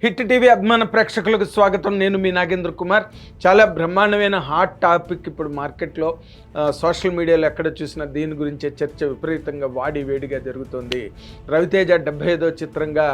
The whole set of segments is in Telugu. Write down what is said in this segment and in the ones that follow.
హిట్ టీవీ అభిమాన ప్రేక్షకులకు స్వాగతం. నేను మీ నాగేంద్ర కుమార్. చాలా బ్రహ్మాండమైన హాట్ టాపిక్ ఇప్పుడు మార్కెట్లో సోషల్ మీడియాలో ఎక్కడ చూసినా దీని గురించే చర్చ విపరీతంగా వాడి వేడిగా జరుగుతుంది. రవితేజ 75వ చిత్రంగా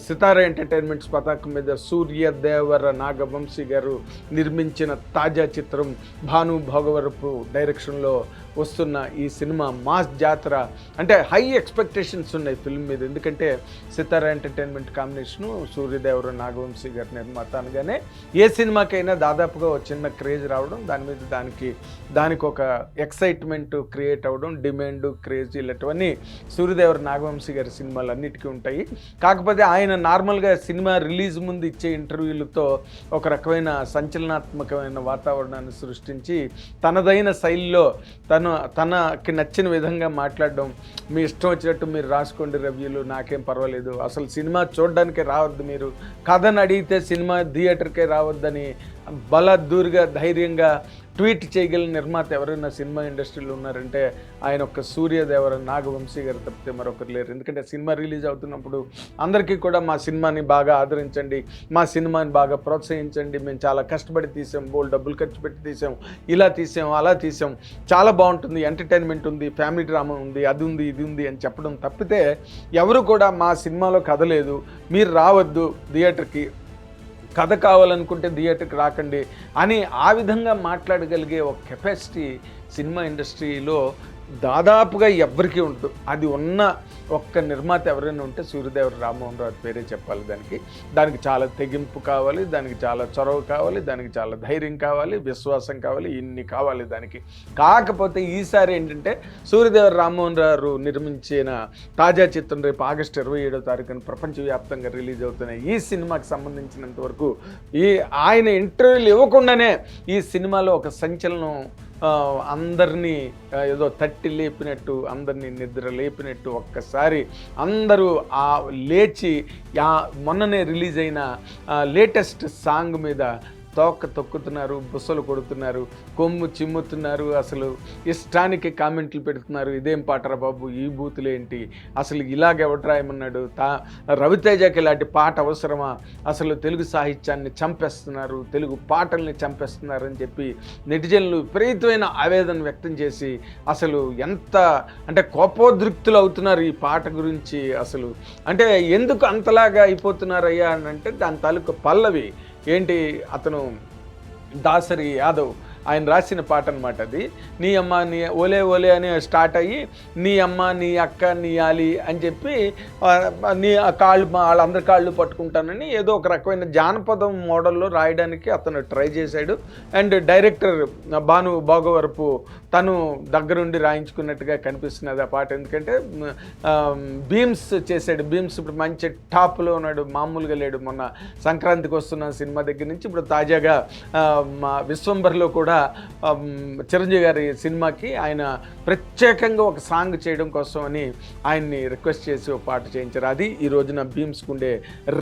సితారా ఎంటర్టైన్మెంట్స్ పతాకం మీద సూర్యదేవర నాగవంశీ గారు నిర్మించిన తాజా చిత్రం భాను భోగవరపు డైరెక్షన్లో వస్తున్న ఈ సినిమా మాస్ జాతర. అంటే హై ఎక్స్పెక్టేషన్స్ ఉన్నాయి ఫిల్మ్ మీద. ఎందుకంటే సితారా ఎంటర్టైన్మెంట్ కాంబినేషను, సూర్యదేవర నాగవంశీ గారి నిర్మాత అనగానే ఏ సినిమాకైనా దాదాపుగా ఒక చిన్న క్రేజ్ రావడం, దాని మీద దానికి ఒక ఎక్సైట్మెంట్ క్రియేట్ అవ్వడం, డిమాండ్, క్రేజ్ ఇలాంటివన్నీ సూర్యదేవర నాగవంశీ గారి సినిమాలు అన్నిటికీ ఉంటాయి. కాకపోతే ఆయన నార్మల్గా సినిమా రిలీజ్ ముందు ఇచ్చే ఇంటర్వ్యూలతో ఒక రకమైన సంచలనాత్మకమైన వాతావరణాన్ని సృష్టించి తనదైన శైలిలో తనకి నచ్చిన విధంగా మాట్లాడడం, మీ ఇష్టం వచ్చినట్టు మీరు రాసుకోండి రివ్యూలు, నాకేం పర్వాలేదు, అసలు సినిమా చూడడానికే రావద్దు, మీరు కథను అడిగితే సినిమా థియేటర్కే రావద్దని బలదూరుగా ధైర్యంగా ట్వీట్ చేయగలిగిన నిర్మాత ఎవరైనా సినిమా ఇండస్ట్రీలో ఉన్నారంటే ఆయన ఒక్క సూర్యదేవర నాగవంశీ గారు తప్పితే మరొకరు లేరు. ఎందుకంటే సినిమా రిలీజ్ అవుతున్నప్పుడు అందరికీ కూడా మా సినిమాని బాగా ఆదరించండి, మా సినిమాని బాగా ప్రోత్సహించండి, మేము చాలా కష్టపడి తీసాం, బోల్ డబ్బులు ఖర్చు పెట్టి తీసాం, ఇలా తీసాం, అలా తీసాం, చాలా బాగుంటుంది, ఎంటర్టైన్మెంట్ ఉంది, ఫ్యామిలీ డ్రామా ఉంది, అది ఉంది, ఇది ఉంది అని చెప్పడం తప్పితే ఎవరు కూడా మా సినిమాలో కథ లేదు, మీరు రావద్దు థియేటర్కి, కథ కావాలనుకుంటే థియేటర్కి రాకండి అని ఆ విధంగా మాట్లాడగలిగే ఒక కెపాసిటీ సినిమా ఇండస్ట్రీలో దాదాపుగా ఎవరికీ ఉంటుంది. అది ఉన్న ఒక్క నిర్మాత ఎవరైనా ఉంటే సూర్యదేవర రామ్మోహన్ రావు పేరే చెప్పాలి. దానికి చాలా తెగింపు కావాలి, దానికి చాలా చొరవ కావాలి, దానికి చాలా ధైర్యం కావాలి, విశ్వాసం కావాలి, ఇన్ని కావాలి దానికి. కాకపోతే ఈసారి ఏంటంటే సూర్యదేవర రామ్మోహన్ రావు నిర్మించిన తాజా చిత్రం రేపు ఆగస్టు 27వ తారీఖున ప్రపంచవ్యాప్తంగా రిలీజ్ అవుతున్న ఈ సినిమాకి సంబంధించినంత వరకు ఆయన ఇంటర్వ్యూలు ఇవ్వకుండానే ఈ సినిమాలో ఒక సంచలనం, అందరినీ ఏదో తట్టి లేపినట్టు, అందరినీ నిద్ర లేపినట్టు ఒక్కసారి అందరూ లేచి మొన్ననే రిలీజ్ అయిన లేటెస్ట్ సాంగ్ మీద తోక తొక్కుతున్నారు, బుసలు కొడుతున్నారు, కొమ్ము చిమ్ముతున్నారు, అసలు ఇష్టానికి కామెంట్లు పెడుతున్నారు. ఇదేం పాటరా బాబు, ఈ బూతులేంటి, అసలు ఇలాగెవడు రాయమన్నాడు, రవితేజకి ఇలాంటి పాట అవసరమా, అసలు తెలుగు సాహిత్యాన్ని చంపేస్తున్నారు, తెలుగు పాటల్ని చంపేస్తున్నారు అని చెప్పి నెటిజన్లు విపరీతమైన ఆవేదన వ్యక్తం చేసి అసలు ఎంత అంటే కోపోద్రిక్తులు అవుతున్నారు ఈ పాట గురించి. అసలు అంటే ఎందుకు అంతలాగా అయిపోతున్నారయ్యా అని అంటే దాని తాలూకు పల్లవి ఏంటి, అతను దాసరి యాదవ్ ఆయన రాసిన పాట అనమాట అది. నీ అమ్మ నీ ఓలే ఓలే అని స్టార్ట్ అయ్యి నీ అమ్మ నీ అక్క నీ ఆలి అని చెప్పి నీ కాళ్ళు వాళ్ళందరి కాళ్ళు పట్టుకుంటానని ఏదో ఒక రకమైన జానపదం మోడల్లో రాయడానికి అతను ట్రై చేశాడు. అండ్ డైరెక్టర్ భాను భోగవరపు తను దగ్గరుండి రాయించుకున్నట్టుగా కనిపిస్తున్నది ఆ పాట. ఎందుకంటే బీమ్స్ చేశాడు. బీమ్స్ ఇప్పుడు మంచి టాప్లో ఉన్నాడు, మామూలుగా లేడు. మొన్న సంక్రాంతికి వస్తున్న సినిమా దగ్గర నుంచి ఇప్పుడు తాజాగా మా విశ్వంబర్లో కూడా చిరంజీవి గారి సినిమాకి ఆయన ప్రత్యేకంగా ఒక సాంగ్ చేయడం కోసం అని ఆయన్ని రిక్వెస్ట్ చేసి ఒక పాట చేయించారు. అది ఈ రోజున బీమ్స్కి ఉండే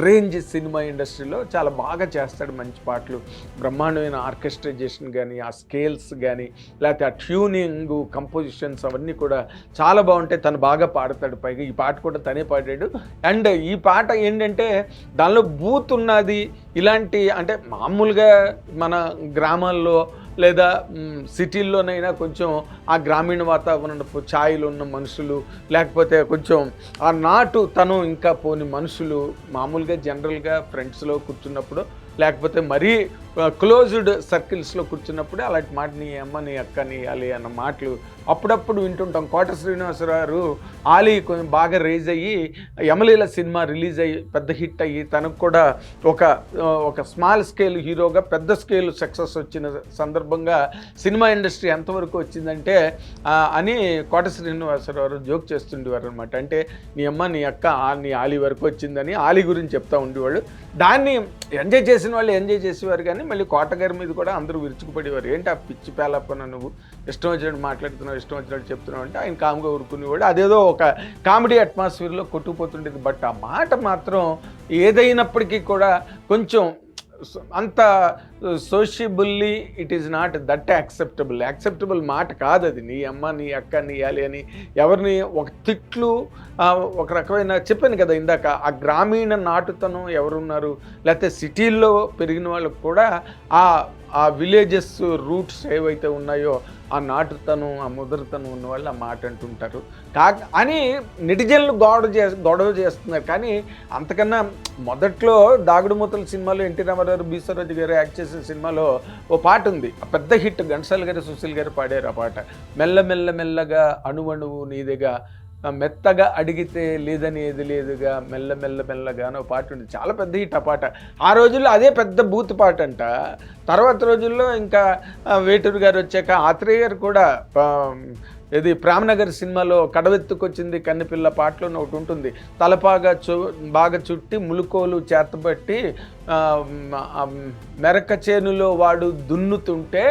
రేంజ్ సినిమా ఇండస్ట్రీలో చాలా బాగా చేస్తాడు మంచి పాటలు. బ్రహ్మాండమైన ఆర్కెస్ట్రైజేషన్ కానీ, ఆ స్కేల్స్ కానీ, లేకపోతే ఆ ట్యూనింగ్, కంపోజిషన్స్ అవన్నీ కూడా చాలా బాగుంటాయి. తను బాగా పాడతాడు. పైగా ఈ పాట కూడా తనే పాడాడు. అండ్ ఈ పాట ఏంటంటే దానిలో బూత్ ఉన్నది. ఇలాంటి అంటే మామూలుగా మన గ్రామాల్లో లేదా సిటీల్లోనైనా కొంచెం ఆ గ్రామీణ వాతావరణపు ఛాయలు ఉన్న మనుషులు, లేకపోతే కొంచెం ఆ నాటు తను ఇంకా పోని మనుషులు మామూలుగా జనరల్గా ఫ్రెండ్స్లో కూర్చున్నప్పుడు, లేకపోతే మరీ క్లోజ్డ్ సర్కిల్స్లో కూర్చున్నప్పుడే అలాంటి మాట నీ అమ్మ నీ అక్క నీ ఆలి అన్న మాటలు అప్పుడప్పుడు వింటుంటాం. కోట శ్రీనివాసరావు ఆలి కొంచెం బాగా రేజ్ అయ్యి యమలీల సినిమా రిలీజ్ అయ్యి పెద్ద హిట్ అయ్యి తనకు కూడా ఒక స్మాల్ స్కేల్ హీరోగా పెద్ద స్కేల్ సక్సెస్ వచ్చిన సందర్భంగా సినిమా ఇండస్ట్రీ ఎంతవరకు వచ్చిందంటే అని కోట శ్రీనివాసరావు జోక్ చేస్తుండేవారు అనమాట. అంటే నీ అమ్మ నీ అక్క నీ ఆలి వరకు వచ్చిందని ఆలి గురించి చెప్తూ ఉండేవాళ్ళు. దాన్ని ఎంజాయ్ చేసిన వాళ్ళు ఎంజాయ్ చేసేవారు, కానీ మళ్ళీ కోటగారి మీద కూడా అందరూ విరుచుకుపడేవారు. ఏంటి ఆ పిచ్చి పేలప్పన, నువ్వు ఇష్టం వచ్చినట్టు మాట్లాడుతున్నావు, ఇష్టం వచ్చినట్టు చెప్తున్నావు అంటే ఆయన కామ్గా ఊరుకునేవాడు. అదేదో ఒక కామెడీ అట్మాస్ఫియర్లో కొట్టుకుపోతుండేది. బట్ ఆ మాట మాత్రం ఏదైనప్పటికీ కూడా కొంచెం అంత sociably it is not that acceptable మాట కాదు అది. నీ అమ్మ నీ అక్క నీ యాలి అని ఎవరిని ఒక తిట్లు ఒక రకమైన చెప్పాను కదా ఇందాక, ఆ గ్రామీణ నాటుతనం ఎవరున్నారు, లేకపోతే సిటీల్లో పెరిగిన వాళ్ళకు కూడా ఆ విలేజెస్ రూట్స్ ఏవైతే ఉన్నాయో ఆ నాటుతనం ఆ ముదరతనం ఉన్న వాళ్ళు ఆ మాట అంటుంటారు అని నెటిజన్లు గొడవ చేస్తున్నారు. కానీ అంతకన్నా మొదట్లో దాగుడు మూతల సినిమాలో ఎన్టీ రామారావు బి సరోజ్ గారు యాక్ట్ చేసిన సినిమాలో ఓ పాట ఉంది, ఆ పెద్ద హిట్, ఘంటసాల గారు సుశీల్ గారు పాడారు ఆ పాట. మెల్లగా అణువణువు నీదిగా మెత్తగా అడిగితే లేదని ఏది లేదుగా మెల్లగా అని ఒక పాట ఉంది, చాలా పెద్ద హిట్ ఆ పాట. ఆ రోజుల్లో అదే పెద్ద బూత్ పాట అంట. తర్వాత రోజుల్లో ఇంకా వేటూరు గారు వచ్చాక ఆత్రేయ గారు కూడా ఇది ప్రేమనగర్ సినిమాలో కడవెత్తుకొచ్చింది కన్నెపిల్ల పాటలో ఒకటి ఉంటుంది, తలపాగా బాగా చుట్టి ములుకోలు చేతబట్టి మెరక చేనులో వాడు దున్నుతుంటే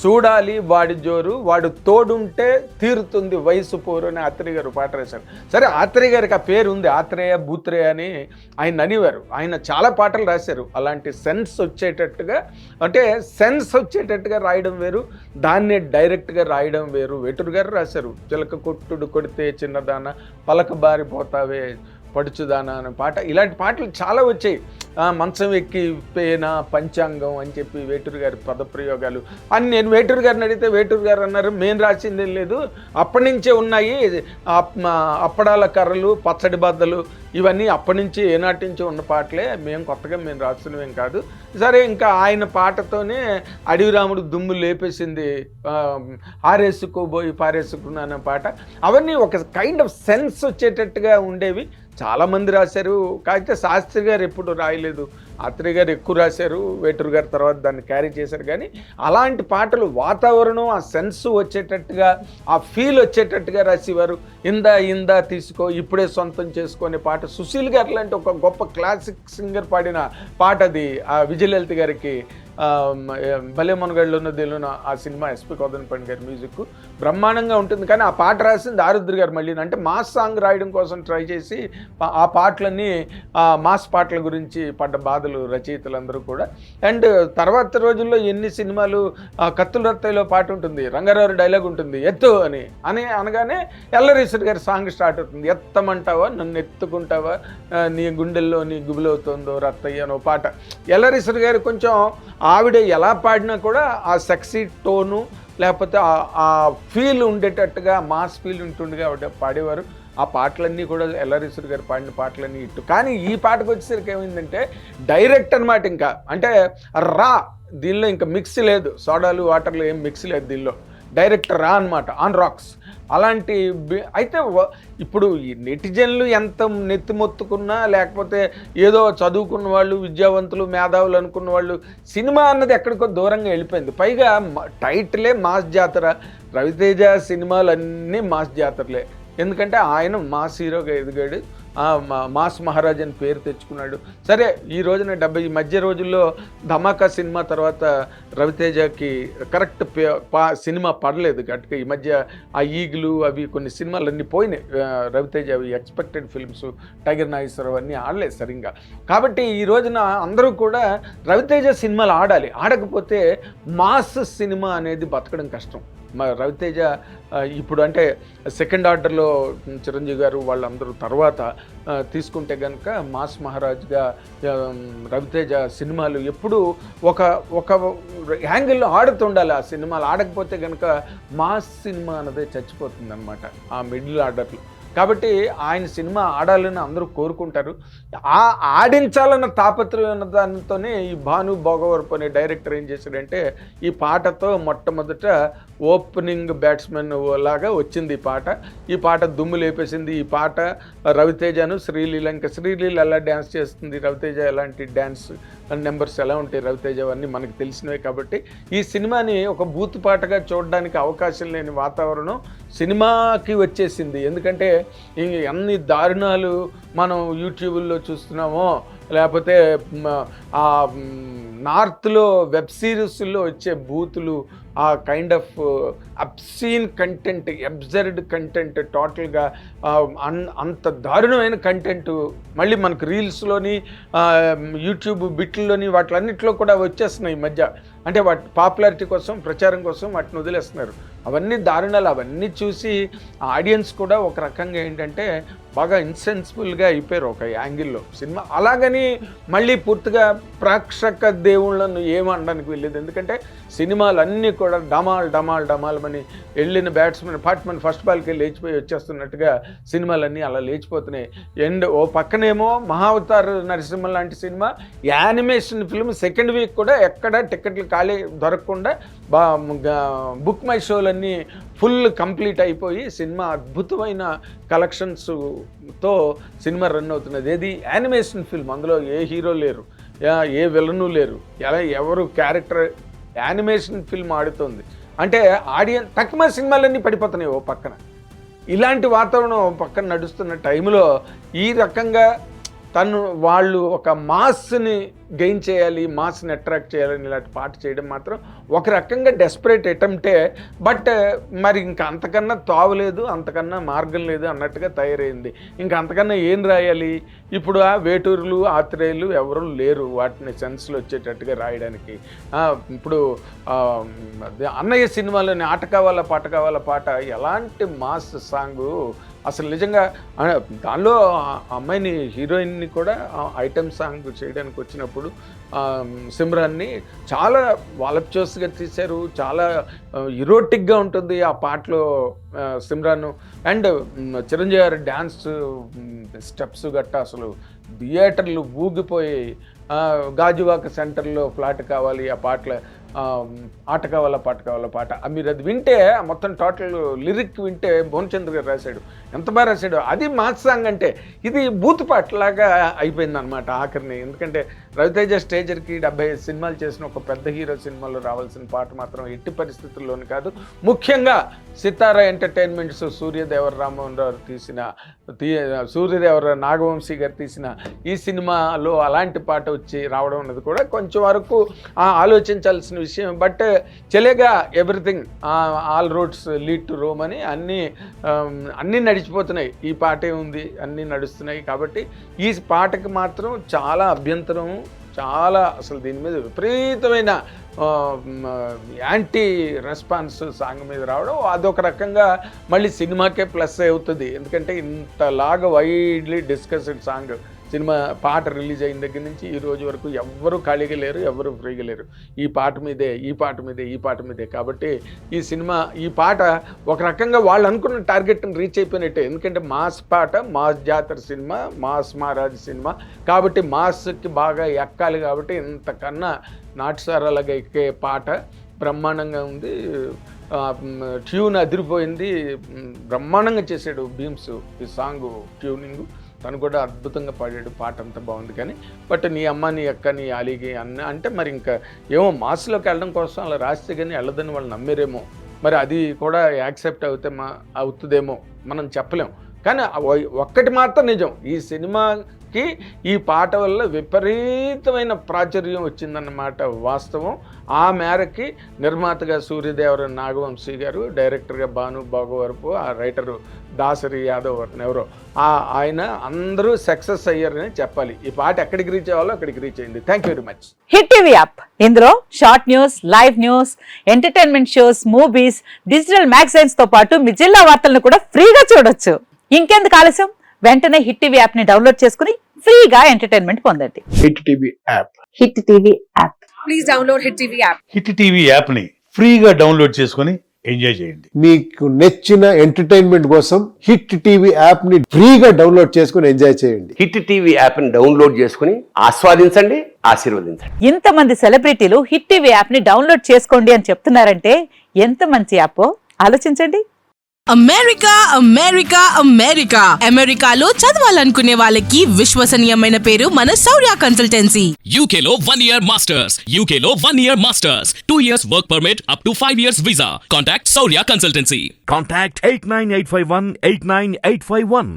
చూడాలి వాడి జోరు, వాడు తోడుంటే తీరుతుంది వయసు పోరు అని ఆత్రేయ గారు పాట రాశారు. సరే, ఆత్రేయ గారికి ఆ పేరు ఉంది, ఆత్రేయ బూత్రేయ అని ఆయన అనేవారు. ఆయన చాలా పాటలు రాశారు అలాంటి సెన్స్ వచ్చేటట్టుగా, అంటే సెన్స్ వచ్చేటట్టుగా రాయడం వేరు, దాన్నే డైరెక్ట్గా రాయడం వేరు. వేటూరు గారు రాశారు, చిలక కొట్టుడు కొడితే చిన్నదాన పలక బారిపోతావే పడుచుదానా అనే పాట. ఇలాంటి పాటలు చాలా వచ్చాయి. మంచం ఎక్కి పేన పంచాంగం అని చెప్పి వేటూరు గారి పదప్రయోగాలు అని నేను వేటూరు గారిని అడిగితే వేటూరు గారు అన్నారు, మేము రాసింది లేదు, అప్పటి నుంచే ఉన్నాయి అప్పడాల కర్రలు పచ్చడి బద్దలు ఇవన్నీ అప్పటి నుంచి ఏనాటి నుంచి ఉన్న పాటలే, మేము కొత్తగా మేము రాస్తున్నవేం కాదు. సరే, ఇంకా ఆయన పాటతోనే అడవి రాముడు దుమ్ము లేపేసింది ఆరేసుకోబోయి పారేసుకున్న పాట, అవన్నీ ఒక కైండ్ ఆఫ్ సెన్స్ వచ్చేటట్టుగా ఉండేవి. చాలామంది రాశారు, కాకపోతే శాస్త్రి గారు ఎప్పుడు రాయలేదు, ఆత్రేయ గారు ఎక్కువ రాశారు, వేటూరు గారు తర్వాత దాన్ని క్యారీ చేశారు. కానీ అలాంటి పాటలు వాతావరణం ఆ సెన్స్ వచ్చేటట్టుగా ఆ ఫీల్ వచ్చేటట్టుగా రాసేవారు. ఇందా తీసుకో ఇప్పుడే సొంతం చేసుకునే పాట సుశీల్ గారు లాంటి ఒక గొప్ప క్లాసిక్ సింగర్ పాడిన పాట అది. ఆ విజయలలిత గారికి భలే మనగాళ్ళు ఉన్నదేలున ఆ సినిమా ఎస్పి కోదండపాణి గారి మ్యూజిక్ బ్రహ్మాండంగా ఉంటుంది. కానీ ఆ పాట రాసింది ఆరుద్ర గారు మళ్ళీ, అంటే మాస్ సాంగ్ రాయడం కోసం ట్రై చేసి ఆ పాటలన్నీ మాస్ పాటల గురించి పడ్డ బాధలు రచయితలందరూ కూడా. అండ్ తర్వాత రోజుల్లో ఎన్ని సినిమాలు, కత్తుల రత్తయిలో పాట ఉంటుంది, రంగారావు డైలాగ్ ఉంటుంది, ఎత్తు అని అనగానే ఎల్లరీశ్వర్ గారి సాంగ్ స్టార్ట్ అవుతుంది, ఎత్తమంటావా నన్ను ఎత్తుకుంటావా నీ గుండెల్లో నీ గుబులవుతుందో రత్తయ్య అనో పాట. ఎల్లరీశ్వర్ గారు కొంచెం ఆవిడ ఎలా పాడినా కూడా ఆ సెక్సీ టోను లేకపోతే ఆ ఫీల్ ఉండేటట్టుగా మాస్ ఫీల్ ఉంటుండగా ఆవిడ పాడేవారు. ఆ పాటలన్నీ కూడా ఎల్లరీశ్వర్ గారు పాడిన పాటలన్నీ ఇట్టు. కానీ ఈ పాటకు వచ్చేసరికి ఏమైందంటే డైరెక్ట్ అనమాట, ఇంకా అంటే దీనిలో ఇంకా మిక్స్ లేదు, సోడాలు వాటర్లు ఏం మిక్స్ లేదు దీనిలో, డైరెక్ట్ అనమాట, ఆన్ రాక్స్. అలాంటి అయితే ఇప్పుడు ఈ నెటిజన్లు ఎంత నెత్తిమొత్తుకున్నా లేకపోతే ఏదో చదువుకున్న వాళ్ళు విద్యావంతులు మేధావులు అనుకున్న వాళ్ళు సినిమా అన్నది ఎక్కడికో దూరంగా వెళ్ళిపోయింది. పైగా టైటిలే మాస్ జాతర, రవితేజ సినిమాలన్నీ మాస్ జాతరలే. ఎందుకంటే ఆయన మాస్ హీరోగా ఎదిగాడు, మాస్ మహారాజ్ అని పేరు తెచ్చుకున్నాడు. సరే, ఈ రోజున ఈ మధ్య రోజుల్లో ధమాకా సినిమా తర్వాత రవితేజకి కరెక్ట్ సినిమా పడలేదు గట్టిగా. ఈ మధ్య ఆ ఈగులు అవి కొన్ని సినిమాలు అన్నీ పోయినాయి రవితేజ, అవి ఎక్స్పెక్టెడ్ ఫిల్మ్స్, టైగర్ నాగేశ్వరరావు అన్నీ ఆడలేదు సరిగ్గా. కాబట్టి ఈ రోజున అందరూ కూడా రవితేజ సినిమాలు ఆడాలి, ఆడకపోతే మాస్ సినిమా అనేది బతకడం కష్టం. రవితేజ ఇప్పుడు అంటే సెకండ్ ఆర్డర్లో చిరంజీవి గారు వాళ్ళందరూ తర్వాత తీసుకుంటే కనుక మాస్ మహారాజ్గా రవితేజ సినిమాలు ఎప్పుడు ఒక యాంగిల్లో ఆడుతుండాలి. ఆ సినిమాలు ఆడకపోతే కనుక మాస్ సినిమా అన్నదే చచ్చిపోతుంది అన్నమాట ఆ మిడిల్ ఆర్డర్లో. కాబట్టి ఆయన సినిమా ఆడాలని అందరూ కోరుకుంటారు. ఆడించాలన్న తాపత్రయం ఉన్న దానితోనే ఈ భాను భోగవరపు అనే డైరెక్టర్ ఏం చేశాడంటే ఈ పాటతో మొట్టమొదట ఓపెనింగ్ బ్యాట్స్మెన్ లాగా వచ్చింది ఈ పాట దుమ్ము లేపేసింది. ఈ పాట రవితేజను శ్రీలీల ఎలా డ్యాన్స్ చేస్తుంది, రవితేజ ఎలాంటి డ్యాన్స్ నెంబర్స్ ఎలా ఉంటాయి రవితేజ అన్నీ మనకు తెలిసినవే. కాబట్టి ఈ సినిమాని ఒక బూత్ పాటగా చూడడానికి అవకాశం లేని వాతావరణం సినిమాకి వచ్చేసింది. ఎందుకంటే అన్ని దారుణాలు మనం యూట్యూబ్లో చూస్తున్నామో, లేకపోతే నార్త్లో వెబ్ సిరీస్లో వచ్చే బూతులు, ఆ kind of obscene content, absurd content, టోటల్గా అంత దారుణమైన కంటెంట్ మళ్ళీ మనకు రీల్స్లోని యూట్యూబ్ బిట్లలోని వాటిలన్నింటిలో కూడా వచ్చేస్తున్నాయి ఈ మధ్య. అంటే వాటి పాపులారిటీ కోసం, ప్రచారం కోసం వాటిని వదిలేస్తున్నారు. అవన్నీ దారుణాలు. అవన్నీ చూసి ఆడియన్స్ కూడా ఒక రకంగా ఏంటంటే బాగా ఇన్సెన్సిబుల్గా అయిపోయారు ఒక యాంగిల్లో సినిమా. అలాగని మళ్ళీ పూర్తిగా ప్రేక్షక దేవుళ్ళను ఏమనడానికి వెళ్ళేది, ఎందుకంటే సినిమాలన్నీ కూడా డమాల్మని వెళ్ళిన బ్యాట్స్మెన్ ఫస్ట్ బాల్కి లేచిపోయి వచ్చేస్తున్నట్టుగా సినిమాలన్నీ అలా లేచిపోతున్నాయి. అండ్ ఓ పక్కనేమో మహావతార్ నరసింహ లాంటి cinema animation film second week కూడా ఎక్కడ టికెట్లు ఖాళీ దొరకకుండా బుక్ మై షోలన్నీ ఫుల్ కంప్లీట్ అయిపోయి సినిమా అద్భుతమైన కలెక్షన్స్తో సినిమా రన్ అవుతున్నది. ఏది యానిమేషన్ ఫిల్మ్, అందులో ఏ హీరో లేరు, ఏ విలను లేరు, ఎవరు క్యారెక్టర్, యానిమేషన్ ఫిల్మ్ ఆడుతుంది. అంటే ఆడియన్స్ తక్కువ సినిమాలన్నీ పడిపోతున్నాయి ఓ పక్కన. ఇలాంటి వాతావరణం ఓ పక్కన నడుస్తున్న టైంలో ఈ రకంగా వాళ్ళు ఒక మాస్ని గెయిన్ చేయాలి, మాస్ని అట్రాక్ట్ చేయాలని ఇలాంటి పాట చేయడం మాత్రం ఒక రకంగా డెస్పరేట్ అటెంప్టే. బట్ మరి ఇంకా అంతకన్నా తావులేదు, అంతకన్నా మార్గం లేదు అన్నట్టుగా తయారైంది. ఇంకా అంతకన్నా ఏం రాయాలి? ఇప్పుడు ఆ వేటూరులు, ఆత్రేయులు ఎవరు లేరు వాటిని సెన్స్లో వచ్చేటట్టుగా రాయడానికి. ఇప్పుడు అన్నయ్య సినిమాలోని ఆట కావాలా పాట కావాలా పాట ఎలాంటి మాస్ సాంగు అసలు నిజంగా. దానిలో అమ్మాయిని హీరోయిన్ని కూడా ఐటమ్ సాంగ్ చేయడానికి వచ్చినప్పుడు సిమ్రాన్ని చాలా వాలప్చోస్గా తీశారు. చాలా ఇరోటిక్గా ఉంటుంది ఆ పాటలో సిమ్రాన్. అండ్ చిరంజీవి గారి డ్యాన్స్ స్టెప్స్ గట్ట అసలు థియేటర్లు ఊగిపోయి, గాజువాక సెంటర్లో ఫ్లాట్ కావాలి ఆ పాటల ఆట కావాలా పాట కావాలా పాట. మీరు అది వింటే మొత్తం టోటల్ లిరిక్ వింటే భువనచంద్ర గారు రాశాడు, ఎంత బాగా రాశాడు. అది మాస్ సాంగ్. అంటే ఇది బూత్ పాటలాగా అయిపోయింది అనమాట ఆఖరిని. ఎందుకంటే రవితేజ స్టేజర్కి 75 సినిమాలు చేసిన ఒక పెద్ద హీరో సినిమాలో రావాల్సిన పాట మాత్రం ఎట్టి పరిస్థితుల్లోని కాదు. ముఖ్యంగా సితారా ఎంటర్టైన్మెంట్స్ సూర్యదేవర రామోహన్ తీసిన సూర్యదేవర నాగవంశీ గారు తీసిన ఈ సినిమాలో అలాంటి పాట వచ్చి రావడం అన్నది కూడా కొంచెం వరకు ఆలోచించాల్సిన విషయం. బట్ చెలేగా everything all roads lead to Rome అని అన్నీ నడిచిపోతున్నాయి. ఈ పాటే ఉంది, అన్నీ నడుస్తున్నాయి. కాబట్టి ఈ పాటకి మాత్రం చాలా అభ్యంతరం, చాలా అసలు దీని మీద విపరీతమైన యాంటీ రెస్పాన్స్ సాంగ్ మీద రావడం అదొక రకంగా మళ్ళీ సినిమాకే ప్లస్ అవుతుంది. ఎందుకంటే ఇంతలాగా వైడ్లీ డిస్కస్డ్ సాంగ్ సినిమా పాట రిలీజ్ అయిన దగ్గర నుంచి ఈ రోజు వరకు ఎవ్వరూ ఖాళీగా లేరు, ఎవ్వరూ ఫ్రీగా లేరు. ఈ పాట మీదే కాబట్టి ఈ పాట ఒక రకంగా వాళ్ళు అనుకున్న టార్గెట్ని రీచ్ అయిపోయినట్టే. ఎందుకంటే మాస్ పాట, మాస్ జాతర సినిమా, మాస్ మహారాజ్ సినిమా కాబట్టి మాస్కి బాగా ఎక్కాలి. కాబట్టి ఇంతకన్నా నాటుసారాలుగా ఎక్కే పాట బ్రహ్మాండంగా ఉంది. ట్యూన్ అదిరిపోయింది, బ్రహ్మాండంగా చేశాడు భీమ్స్ ఈ సాంగ్ ట్యూనింగ్. తను కూడా అద్భుతంగా పాడాడు, పాట అంతా బాగుంది. కానీ బట్ నీ అమ్మ నీ అక్క నీ అలిగి అంటే మరి ఇంకా ఏమో మాస్లోకి వెళ్ళడం కోసం అలా రాస్తే కానీ వెళ్ళదని వాళ్ళు నమ్మేరేమో. మరి అది కూడా యాక్సెప్ట్ అవుతుందేమో మనం చెప్పలేం. కానీ ఒక్కటి మాత్రం నిజం, ఈ సినిమాకి ఈ పాట వల్ల విపరీతమైన ప్రాచుర్యం వచ్చిందన్నమాట వాస్తవం. ఆ మేరకి నిర్మాతగా సూర్యదేవర నాగవంశీ గారు, డైరెక్టర్గా భాను భాగవరపు, ఆ రైటరు దాసరి యాదవ్ ఎవరో ఆయన అందరూ సక్సెస్ అయ్యారని చెప్పాలి. ఈ పాట ఎక్కడికి రీచ్ అవ్వాలో అక్కడికి రీచ్ అయింది. Thank you very much. Hit TV app, ఇందులో short news, live news, entertainment shows, movies, digital magazines తో పాటు మీ జిల్లా వార్తలను కూడా ఫ్రీగా చూడొచ్చు. ఇంకెందుకు ఆలస్యం, వెంటనే హిట్ టీవీ యాప్ ని డౌన్లోడ్ చేసుకుని ఫ్రీగా ఎంటర్టైన్మెంట్ పొందండి. Hit TV app. Hit TV app. Please download hit TV app. Hit TV app ని ఫ్రీగా డౌన్లోడ్ చేసుకుని ఎంజాయ్ చేయండి. మీకు నచ్చిన ఎంటర్టైన్మెంట్ కోసం హిట్ టీవీ యాప్ ని ఫ్రీగా డౌన్లోడ్ చేసుకుని ఎంజాయ్ చేయండి. హిట్ టీవీ యాప్ ని డౌన్లోడ్ చేసుకుని ఆస్వాదించండి, ఆశీర్వదించండి. ఇంతమంది సెలబ్రిటీలు హిట్ టీవీ యాప్ ని డౌన్లోడ్ చేసుకోండి అని చెప్తున్నారంటే ఎంత మంచి యాప్ ఆలోచించండి. అమెరికాలో చదవాలనుకునే వాళ్ళకి విశ్వసనీయమైన పేరు మన శౌర్య కన్సల్టెన్సీ. UK లో 1 year masters, UK లో 1 year masters, 2 years work permit up to 5 years visa. Contact Saurya Consultancy. Contact 89851 89851.